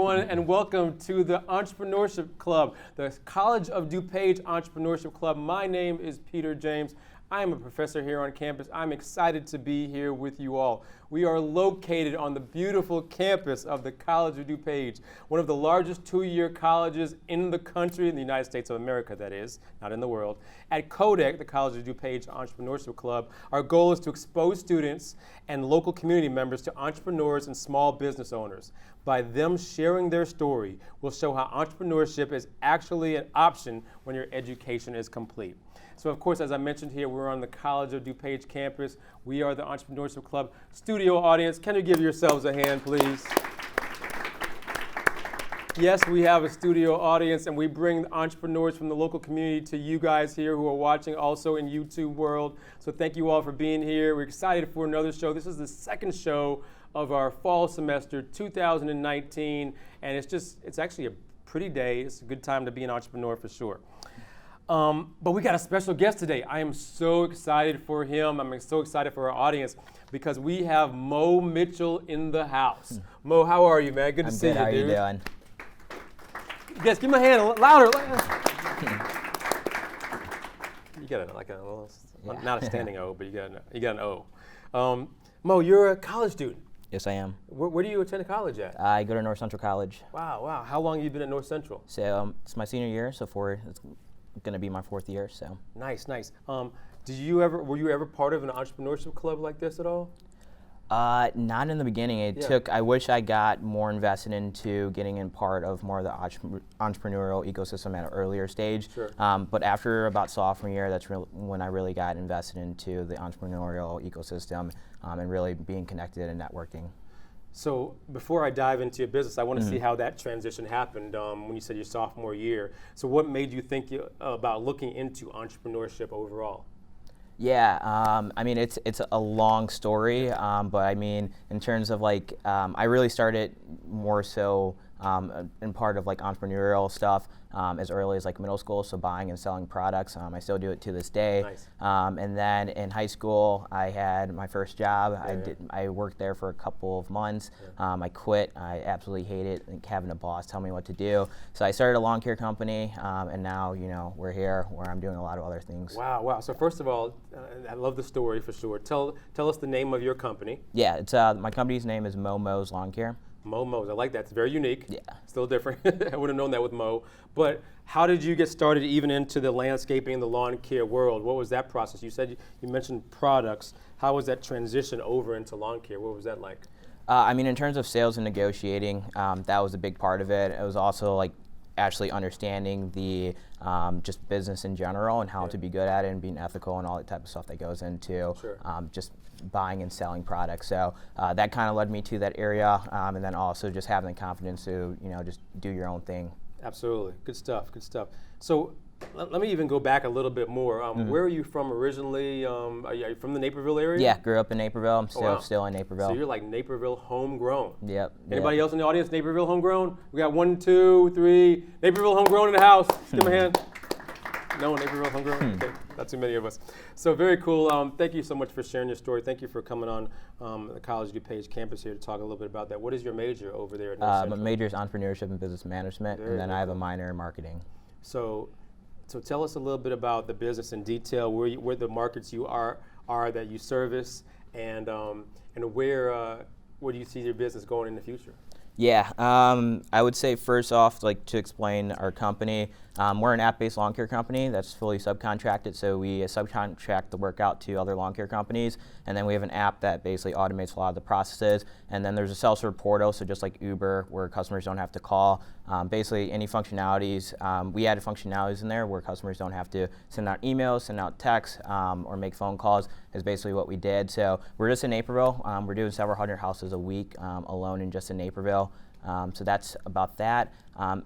everyone, and welcome to the Entrepreneurship Club, the College of DuPage Entrepreneurship Club. My name is Peter James. I am a professor here on campus. I'm excited to be here with you all. We are located on the beautiful campus of the College of DuPage, one of the largest two-year colleges in the country, in the United States of America, that is, not in the world. At CODEC, the College of DuPage Entrepreneurship Club, our goal is to expose students and local community members to entrepreneurs and small business owners. By them sharing their story, we'll show how entrepreneurship is actually an option when your education is complete. So of course, as I mentioned here, we're on the College of DuPage campus. We are the Entrepreneurship Club studio audience. Can you give yourselves a hand, please? Yes, we have a studio audience, and we bring entrepreneurs from the local community to you guys here who are watching also in YouTube world. So thank you all for being here. We're excited for another show. This is the second show of our fall semester 2019, and it's actually a pretty day. It's a good time to be an entrepreneur for sure. But we got a special guest today. I am so excited for him. I'm so excited for our audience because we have Moe Mitchell in the house. Moe, how are you, man? Good to see you, dude. How are you doing? Yes, give me a hand louder. You got not a standing O, but you got an O. Moe, you're a college student. Yes, I am. Where do you attend college at? I go to North Central College. Wow. How long have you been at North Central? So it's my senior year, so it's going to be my fourth year. So nice. Were you ever part of an entrepreneurship club like this at all? Not in the beginning. I wish I got more invested into getting in part of more of the entrepreneurial ecosystem at an earlier stage. Sure. But after about sophomore year, that's when I really got invested into the entrepreneurial ecosystem and really being connected and networking. So before I dive into your business, I want to see how that transition happened when you said your sophomore year. So what made you think about looking into entrepreneurship overall? Yeah, I mean, it's a long story, but I mean, in terms of I really started more so in part of entrepreneurial stuff as early as middle school, so buying and selling products. I still do it to this day. Nice. And then in high school, I had my first job. I worked there for a couple of months. I quit. I absolutely hated having a boss tell me what to do. So I started a lawn care company, and now we're here where I'm doing a lot of other things. Wow. So first of all, I love the story for sure. Tell us the name of your company. Yeah, it's my company's name is Moe's Lawn Care. Moe's. I like that. It's very unique. Yeah. Still different. I would have known that with Moe. But how did you get started even into the landscaping and the lawn care world? What was that process? You said you mentioned products. How was that transition over into lawn care? What was that like? I mean, in terms of sales and negotiating, that was a big part of it. It was also actually understanding the just business in general and how to be good at it and being ethical and all that type of stuff that goes into just buying and selling products. So that kind of led me to that area, and then also just having the confidence to just do your own thing. Absolutely, good stuff. So let me even go back a little bit more. Where are you from originally? Are you from the Naperville area? Yeah, grew up in Naperville. I'm still in Naperville. So you're like Naperville homegrown. Yep. Anybody else in the audience Naperville homegrown? We got 1, 2, 3 Naperville homegrown in the house. Give me a hand. No one Naperville homegrown? Okay, not too many of us. So very cool. Thank you so much for sharing your story. Thank you for coming on the College of DuPage campus here to talk a little bit about that. What is your major over there at North Central? My major is entrepreneurship and business management, and then I have a minor in marketing. So tell us a little bit about the business in detail, where the markets you are that you service, and where do you see your business going in the future? Yeah, I would say first off, to explain our company, we're an app-based lawn care company that's fully subcontracted, so we subcontract the work out to other lawn care companies, and then we have an app that basically automates a lot of the processes, and then there's a self-serve portal, so just like Uber, where customers don't have to call. Basically, any functionalities, we added functionalities in there where customers don't have to send out emails, send out texts, or make phone calls, is basically what we did. So we're just in Naperville. We're doing several hundred houses a week alone in just in Naperville. So that's about that.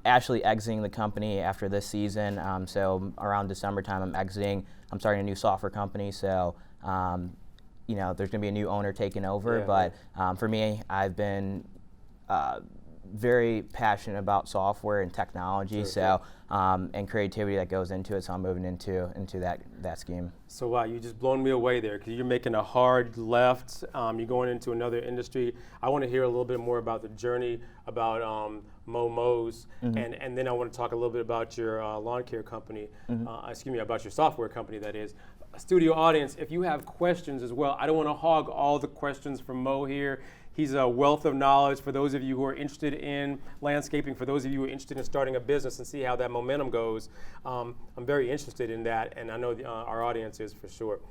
Actually exiting the company after this season. So around December time, I'm exiting. I'm starting a new software company. So there's going to be a new owner taking over. But for me, I've been very passionate about software and technology, Sure. and creativity that goes into it. So I'm moving into that scheme. So wow, you just blown me away there because you're making a hard left. You're going into another industry. I want to hear a little bit more about the journey, about Moe's, and then I want to talk a little bit about your lawn care company. Excuse me, about your software company, that is. Studio audience, if you have questions as well, I don't want to hog all the questions from Moe here. He's a wealth of knowledge for those of you who are interested in landscaping, for those of you who are interested in starting a business and see how that momentum goes. I'm very interested in that, and I know our audience is for sure.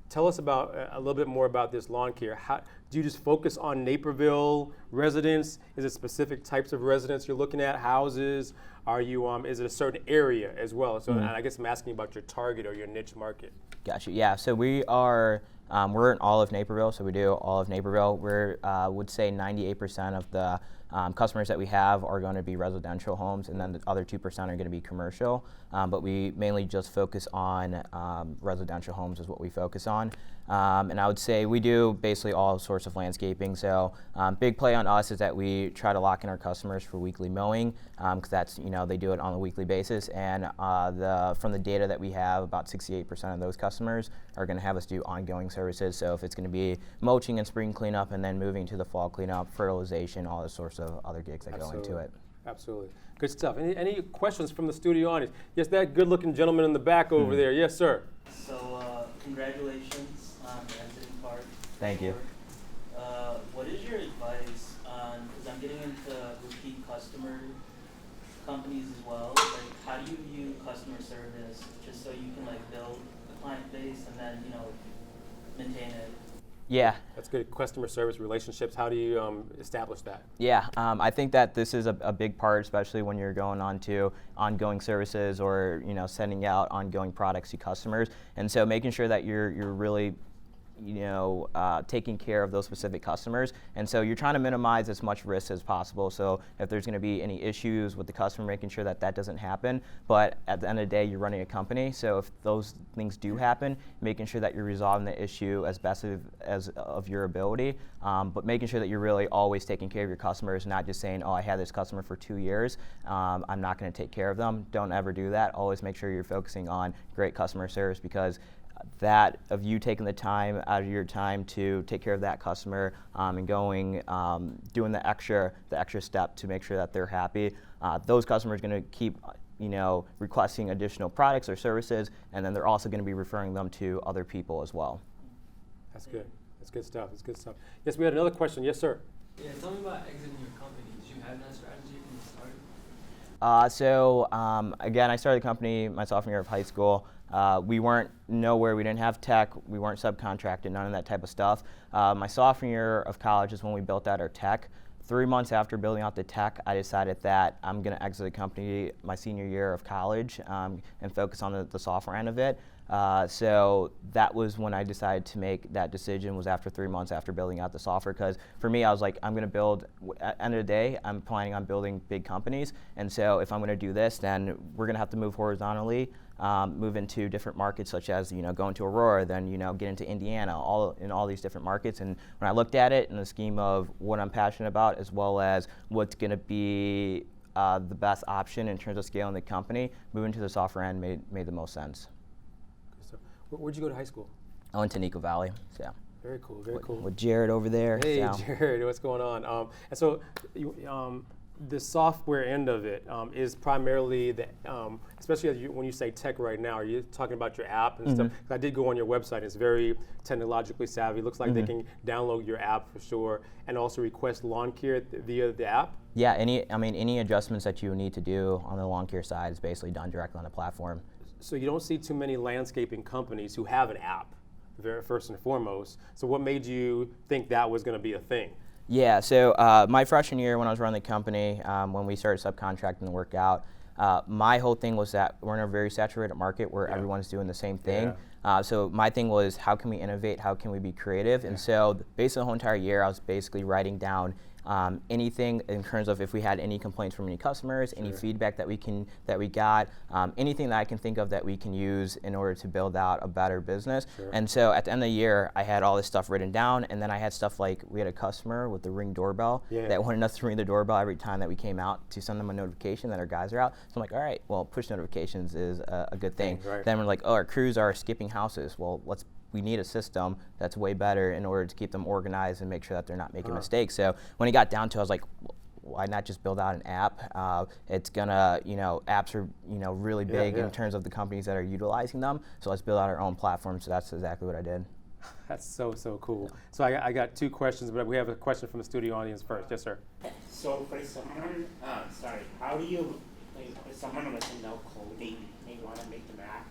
Tell us about a little bit more about this lawn care. How, do you just focus on Naperville residents? Is it specific types of residents you're looking at, houses? Are you, is it a certain area as well? So I guess I'm asking about your target or your niche market. Gotcha. Yeah. So we are we're in all of Naperville. So we do all of Naperville. We're would say 98% of the customers that we have are going to be residential homes, and then the other 2% are going to be commercial. But we mainly just focus on residential homes is what we focus on. And I would say we do basically all sorts of landscaping. So big play on us is that we try to lock in our customers for weekly mowing, because that's, they do it on a weekly basis. And from the data that we have, about 68% of those customers are going to have us do ongoing services. So if it's going to be mulching and spring cleanup and then moving to the fall cleanup, fertilization, all the sorts of other gigs that go into it. Absolutely. Good stuff. Any questions from the studio audience? Yes, that good-looking gentleman in the back over there. Yes, sir. So congratulations on the exiting part. Thank you. What is your advice on, because I'm getting into repeat customer companies as well, like how do you view customer service just so you can build a client base and then, maintain it? Yeah. That's good. Customer service relationships, how do you establish that? Yeah, I think that this is a big part, especially when you're going on to ongoing services or sending out ongoing products to customers. And so making sure that you're really taking care of those specific customers. And so you're trying to minimize as much risk as possible. So if there's going to be any issues with the customer, making sure that doesn't happen. But at the end of the day, you're running a company. So if those things do happen, making sure that you're resolving the issue as best as of your ability. But making sure that you're really always taking care of your customers, not just saying, oh, I had this customer for 2 years. I'm not going to take care of them. Don't ever do that. Always make sure you're focusing on great customer service, because that of you taking the time out of your time to take care of that customer and going doing the extra step to make sure that they're happy, those customers are going to keep requesting additional products or services, and then they're also going to be referring them to other people as well. That's good. That's good stuff. That's good stuff. Yes, we had another question. Yes, sir. Yeah, tell me about exiting your company. Did you have that strategy when you started? Again, I started the company my sophomore year of high school. We weren't nowhere. We didn't have tech. We weren't subcontracted, none of that type of stuff. My sophomore year of college is when we built out our tech. 3 months after building out the tech, I decided that I'm going to exit the company my senior year of college and focus on the software end of it. So that was when I decided to make that decision, was after 3 months after building out the software. Because for me, I was like, I'm going to build, at the end of the day, I'm planning on building big companies. And so if I'm going to do this, then we're going to have to move horizontally, move into different markets, such as go into Aurora, then get into Indiana, all these different markets. And when I looked at it in the scheme of what I'm passionate about, as well as what's going to be the best option in terms of scaling the company, moving to the software end made the most sense. So, where'd you go to high school? I went to Nico Valley. So. Very cool. Very cool. With Jared over there. Hey, so. Jared, what's going on? And so, the software end of it is primarily the, especially when you say tech right now, are you talking about your app and stuff? 'Cause I did go on your website. It's very technologically savvy. It looks like they can download your app for sure, and also request lawn care via the app. Yeah, any adjustments that you need to do on the lawn care side is basically done directly on the platform. So you don't see too many landscaping companies who have an app, first and foremost. So what made you think that was going to be a thing? Yeah, so my freshman year when I was running the company, when we started subcontracting the work out, my whole thing was that we're in a very saturated market where everyone's doing the same thing. So my thing was, how can we innovate? How can we be creative? And so basically the whole entire year, I was basically writing down anything in terms of if we had any complaints from any customers, any feedback that we got, anything that I can think of that we can use in order to build out a better business. And so at the end of the year, I had all this stuff written down, and then I had stuff like we had a customer with the Ring doorbell that wanted us to ring the doorbell every time that we came out to send them a notification that our guys are out. So I'm like, all right, well, push notifications is a good thing. Then we're like, oh, our crews are skipping houses. Well, we need a system that's way better in order to keep them organized and make sure that they're not making mistakes. So when it got down to it, I was like, why not just build out an app? It's gonna, apps are, really big in terms of the companies that are utilizing them. So let's build out our own platform. So that's exactly what I did. That's so cool. So I got two questions, but we have a question from the studio audience first. Yes, sir. So for someone, how do you, like, if someone doesn't know coding, they want to make an app,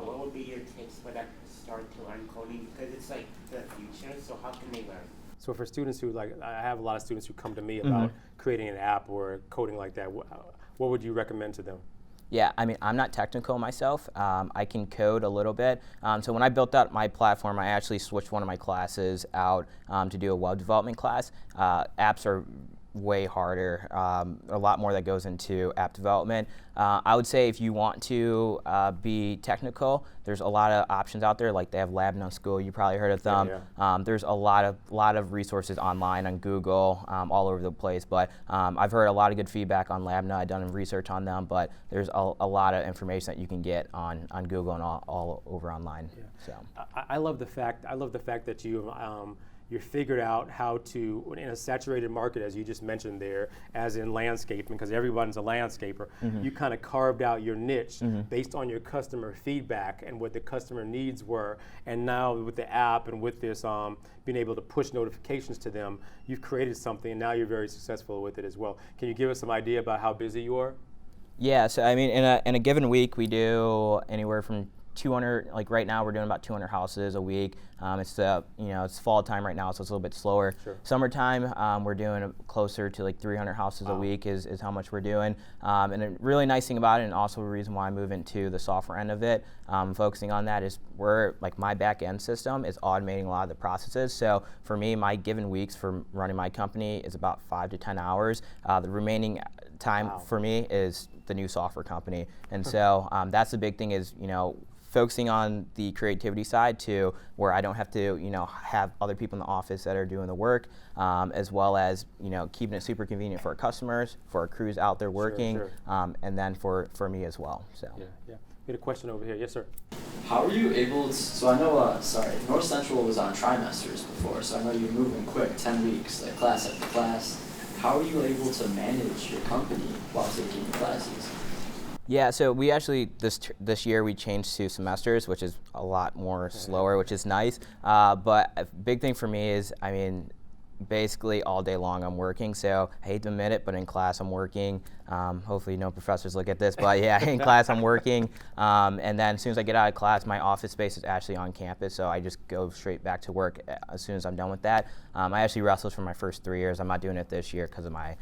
what would be your tips for that start to learn coding? Because it's like the future, so how can they learn? So for students who, like, I have a lot of students who come to me about creating an app or coding like that, what would you recommend to them? Yeah, I mean, I'm not technical myself. I can code a little bit. So when I built out my platform, I actually switched one of my classes out to do a web development class. Apps are way harder, a lot more that goes into app development. I would say if you want to be technical, there's a lot of options out there. Like they have Lab Note School, you probably heard of them. There's a lot of resources online on Google, all over the place. But I've heard a lot of good feedback on Lab Note. I've done research on them, but there's a lot of information that you can get on Google and all over online. So I love the fact that you figured out how to, in a saturated market, as you just mentioned there, as in landscaping, because everyone's a landscaper, you kind of carved out your niche based on your customer feedback and what the customer needs were. And now with the app and with this being able to push notifications to them, you've created something, and now you're very successful with it as well. Can you give us some idea about how busy you are? Yeah, so I mean, in a given week, we do anywhere from 200, like right now we're doing about 200 houses a week. It's fall time right now, so it's a little bit slower. Summertime, we're doing closer to like 300 houses a week is how much we're doing. And a really nice thing about it, and also a reason why I move into the software end of it, focusing on that, is my back end system is automating a lot of the processes. So for me, my given weeks for running my company is about 5 to 10 hours. The remaining time for me is the new software company. And so that's the big thing is, focusing on the creativity side to where I don't have to, have other people in the office that are doing the work, as well as, keeping it super convenient for our customers, for our crews out there working, and then for me as well. So. Yeah. We had a question over here. Yes, sir. How are you able to, so I know, North Central was on trimesters before, so I know you're moving quick, 10 weeks, like class after class. How are you able to manage your company while taking your classes? Yeah, so we actually, this year we changed to semesters, which is a lot more slower, which is nice. But a big thing for me is, basically all day long I'm working, so I hate to admit it, but in class I'm working. Hopefully no professors look at this, but yeah, in class I'm working. And then as soon as I get out of class, my office space is actually on campus, so I just go straight back to work as soon as I'm done with that. I actually wrestled for my first 3 years. I'm not doing it this year because of my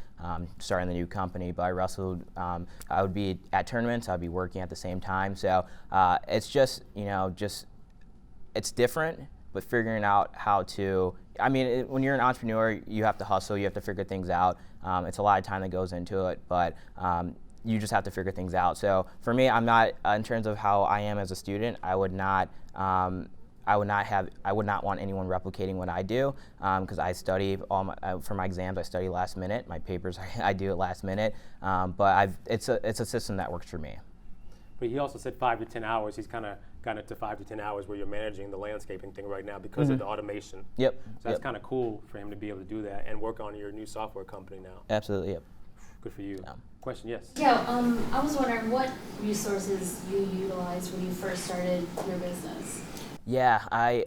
starting the new company, but I wrestled. I would be at tournaments, I'd be working at the same time. So it's just, it's different, but figuring out how to, when you're an entrepreneur, you have to hustle, you have to figure things out. It's a lot of time that goes into it, but you just have to figure things out. So for me, I'm not, in terms of how I am as a student, I would not want anyone replicating what I do, because I study for my exams. I study last minute. My papers, I do it last minute. But it's a system that works for me. But he also said 5 to 10 hours. He's kind of gotten it to 5 to 10 hours where you're managing the landscaping thing right now because of the automation. Yep. So that's kind of cool for him to be able to do that and work on your new software company now. Absolutely. Yep. Good for you. Question, yes. Yeah, I was wondering what resources you utilized when you first started your business. Yeah,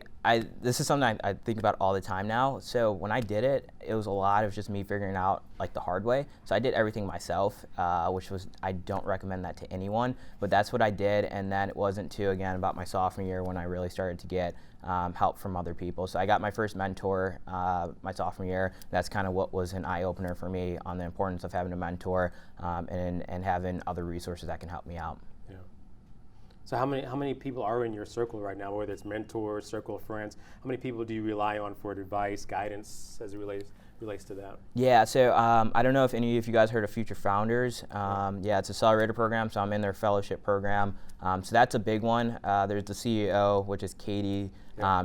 this is something I think about all the time now. So when I did it, it was a lot of just me figuring out like the hard way. So I did everything myself, which was, I don't recommend that to anyone, but that's what I did. And then it wasn't too, again, about my sophomore year when I really started to get help from other people. So I got my first mentor my sophomore year. That's kind of what was an eye-opener for me on the importance of having a mentor and having other resources that can help me out. So how many people are in your circle right now, whether it's mentors, circle of friends? How many people do you rely on for advice, guidance as it relates relates to that. Yeah, so I don't know if any of you guys heard of Future Founders. Yeah, it's an accelerator program, so I'm in their fellowship program. So that's a big one. There's the CEO, which is Katie.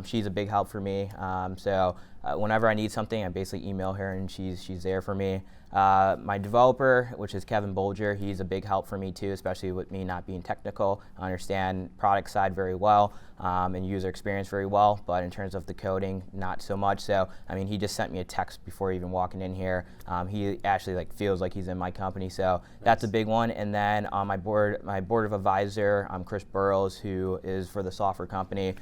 She's a big help for me. So whenever I need something, I basically email her, and she's there for me. My developer, which is Kevin Bolger, he's a big help for me too, especially with me not being technical. I understand product side very well and user experience very well, but in terms of the coding, not so much. So, I mean, he just sent me a text before even walking in here. He actually feels like he's in my company, so that's a big one. And then on my board of advisor, Chris Burrows, who is for the software company.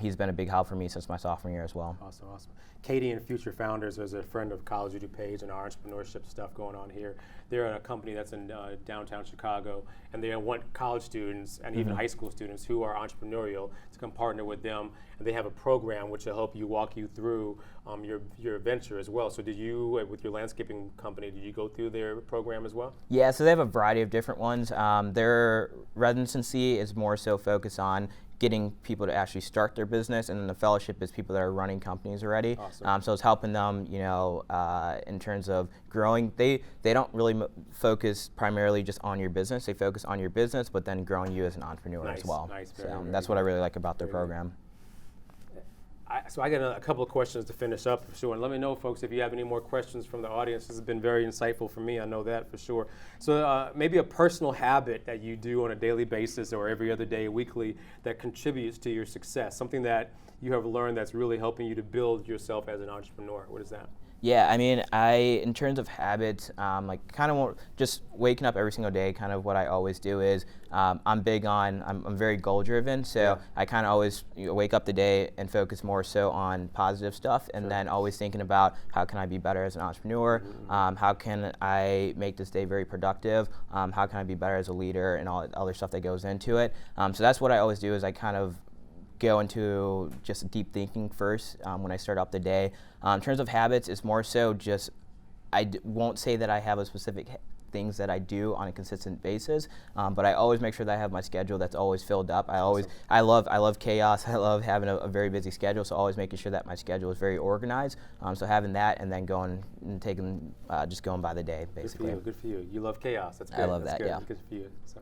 He's been a big help for me since my sophomore year as well. Awesome, awesome. Katie and Future Founders is a friend of College of DuPage and our entrepreneurship stuff going on here. They're a company that's in downtown Chicago, and they want college students and even high school students who are entrepreneurial to come partner with them. And they have a program which will help you walk you through your venture as well. So did you, with your landscaping company, did you go through their program as well? Yeah, so they have a variety of different ones. Their residency is more so focused on getting people to actually start their business, and then the fellowship is people that are running companies already. Awesome. So it's helping them, in terms of growing. They don't really focus primarily just on your business. They focus on your business, but then growing you as an entrepreneur as well. Nice, so very that's what I really like about their program. So I got a couple of questions to finish up for sure, and let me know, folks, if you have any more questions from the audience. This has been very insightful for me, I know that for sure. So maybe a personal habit that you do on a daily basis or every other day, weekly, that contributes to your success, something that you have learned that's really helping you to build yourself as an entrepreneur. What is that? Yeah, I mean, in terms of habits, kind of just waking up every single day, kind of what I always do is, I'm very goal driven, so I kind of always wake up the day and focus more so on positive stuff, and then always thinking about how can I be better as an entrepreneur, how can I make this day very productive, how can I be better as a leader, and all the other stuff that goes into it. So that's what I always do, is I kind of go into just deep thinking first when I start up the day. In terms of habits, it's more so just, won't say that I have a specific things that I do on a consistent basis, but I always make sure that I have my schedule that's always filled up. I love chaos. I love having a very busy schedule, so always making sure that my schedule is very organized. So having that, and then going and taking, just going by the day, basically. Good for you. You love chaos. That's good. I love that's that, good. yeah. Good for you. So,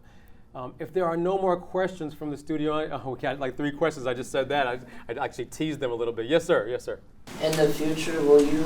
if there are no more questions from the studio, we got like 3 questions. I just said that. I actually teased them a little bit. Yes, sir. Yes, sir. In the future, will you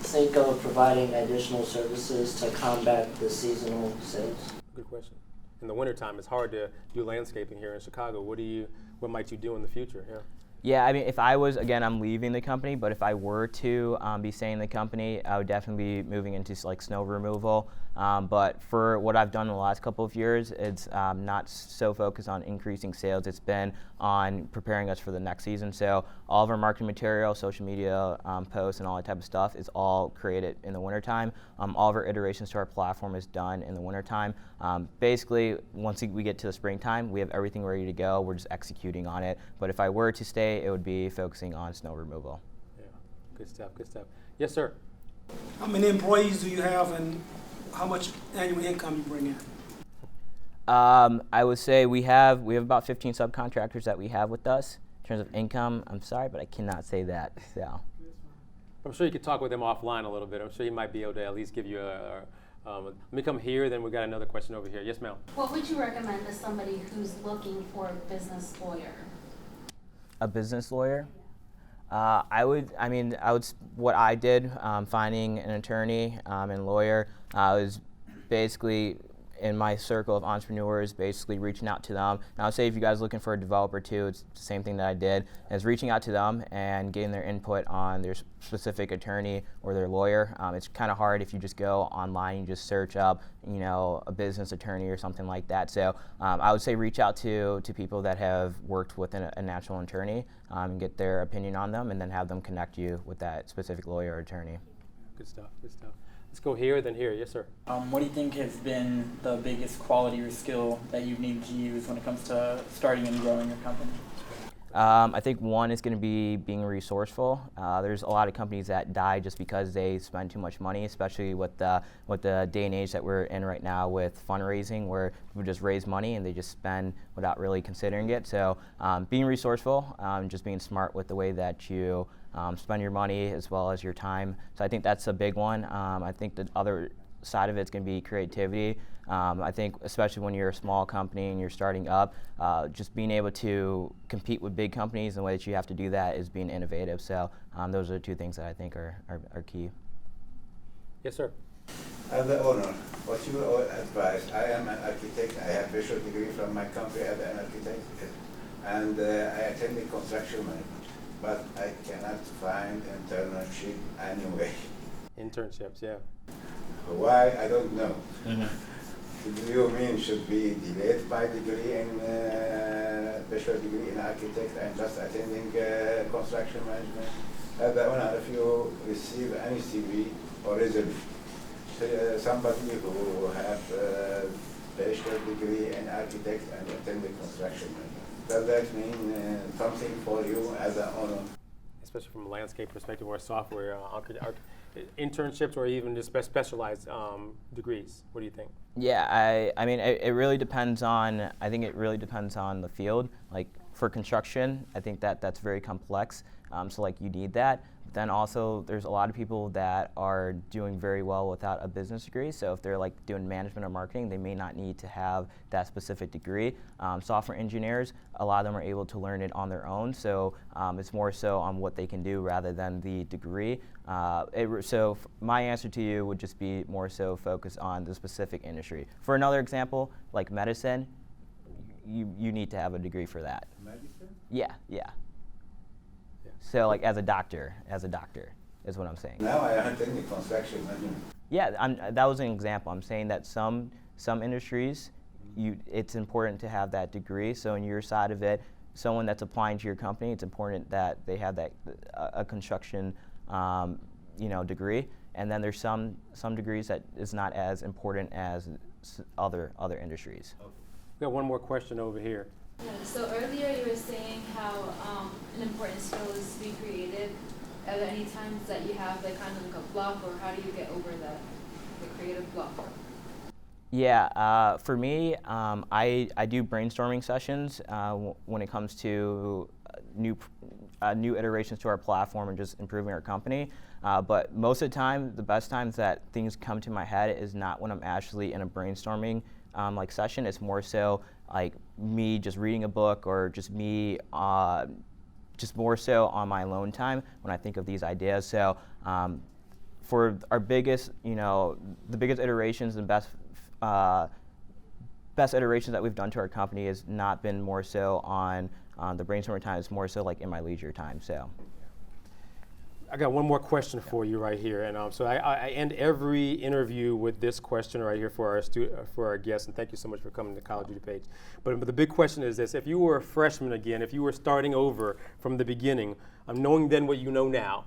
think of providing additional services to combat the seasonal sales? Good question. In the wintertime, it's hard to do landscaping here in Chicago. What might you do in the future? Yeah. Yeah, I mean, if I was, again, I'm leaving the company, but if I were to be staying in the company, I would definitely be moving into like snow removal. But for what I've done in the last couple of years, it's not so focused on increasing sales. It's been on preparing us for the next season. So all of our marketing material, social media posts, and all that type of stuff is all created in the wintertime. All of our iterations to our platform is done in the wintertime. Basically, once we get to the springtime, we have everything ready to go. We're just executing on it. But if I were to stay, it would be focusing on snow removal. Yeah, good stuff, good stuff. Yes, sir. How many employees do you have, and how much annual income you bring in? I would say we have about 15 subcontractors that we have with us. In terms of income, I'm sorry, but I cannot say that. So. I'm sure you could talk with them offline a little bit. I'm sure you might be able to at least give you let me come here, then we got another question over here. Yes, ma'am. What would you recommend to somebody who's looking for a business lawyer? A business lawyer? What I did, finding an attorney and lawyer, was basically in my circle of entrepreneurs, basically reaching out to them. And I would say if you guys are looking for a developer too, it's the same thing that I did, is reaching out to them and getting their input on their specific attorney or their lawyer. It's kind of hard if you just go online and just search up, a business attorney or something like that. So I would say reach out to people that have worked with a natural attorney and get their opinion on them, and then have them connect you with that specific lawyer or attorney. Good stuff, good stuff. Let's go here, then here. Yes, sir. What do you think has been the biggest quality or skill that you've needed to use when it comes to starting and growing your company? I think one is going to be being resourceful. There's a lot of companies that die just because they spend too much money, especially with the day and age that we're in right now with fundraising, where people just raise money and they just spend without really considering it. So being resourceful, just being smart with the way that you spend your money as well as your time. So I think that's a big one. I think the other side of it's going to be creativity. I think especially when you're a small company and you're starting up, just being able to compete with big companies, the way that you have to do that is being innovative. So those are the two things that I think are key. Yes, sir. As the owner, what you would advise? I am an architect. I have bachelor degree from my country as an architect, and I attended construction management, but I cannot find internship anyway. Internships, yeah. Why? I don't know. Do you mean should be delayed by degree in bachelor degree in architect and just attending construction management? As the owner, if you receive any CV or resume, somebody who have bachelor degree in architect and attended construction management, does that mean something for you as an owner? Especially from a landscape perspective or software, internships or even just specialized degrees. What do you think? Yeah, I mean, it really depends on, I think it really depends on the field. Like for construction, I think that's very complex, so like you need that. But then also there's a lot of people that are doing very well without a business degree, so if they're like doing management or marketing, they may not need to have that specific degree. Software engineers, a lot of them are able to learn it on their own, so it's more so on what they can do rather than the degree. So my answer to you would just be more so focused on the specific industry. For another example, like medicine, you need to have a degree for that. Medicine? Yeah. So like as a doctor is what I'm saying. Now I am attending construction management. Yeah, that was an example. I'm saying that some industries, it's important to have that degree. So on your side of it, someone that's applying to your company, it's important that they have that a construction degree. And then there's some degrees that is not as important as other industries. We got one more question over here. Yeah, so earlier you were saying how an important skill is to be creative. Are there any times that you have like kind of like a block, or how do you get over the creative block? Yeah, for me, I do brainstorming sessions when it comes to new iterations to our platform and just improving our company. But most of the time, the best times that things come to my head is not when I'm actually in a brainstorming session. It's more so like me just reading a book or just me just more so on my alone time when I think of these ideas. So for our biggest, the biggest iterations and best iterations that we've done to our company has not been more so on the brainstorming time. It's more so like in my leisure time. So I got one more question for you right here, and so I end every interview with this question right here for our guests, and thank you so much for coming to College of DuPage. But the big question is this: if you were a freshman again, if you were starting over from the beginning, knowing then what you know now,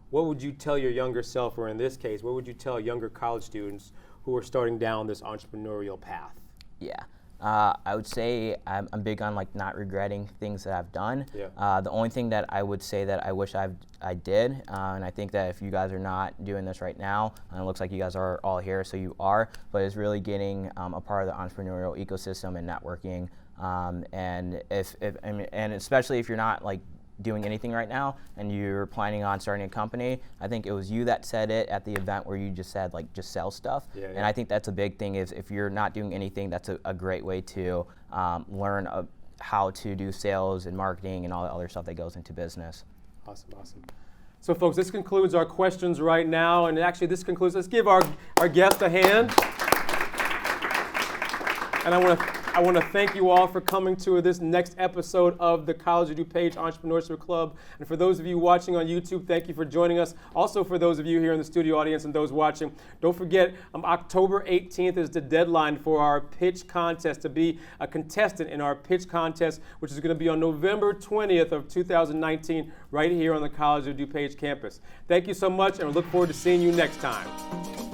what would you tell your younger self, or in this case, what would you tell younger college students who are starting down this entrepreneurial path? Yeah. I would say I'm big on like not regretting things that I've done. Yeah. The only thing that I would say that I wish I did, and I think that if you guys are not doing this right now, and it looks like you guys are all here, so you are, but it's really getting a part of the entrepreneurial ecosystem and networking. And especially if you're not like doing anything right now and you're planning on starting a company, I think it was you that said it at the event where you just said like just sell stuff. Yeah. And I think that's a big thing is if you're not doing anything, that's a great way to learn how to do sales and marketing and all the other stuff that goes into business. Awesome. So folks, this concludes our questions right now, and actually this concludes, let's give our guest a hand. And I want to thank you all for coming to this next episode of the College of DuPage Entrepreneurship Club. And for those of you watching on YouTube, thank you for joining us. Also for those of you here in the studio audience and those watching, don't forget October 18th is the deadline for our pitch contest to be a contestant in our pitch contest, which is going to be on November 20th of 2019 right here on the College of DuPage campus. Thank you so much, and we look forward to seeing you next time.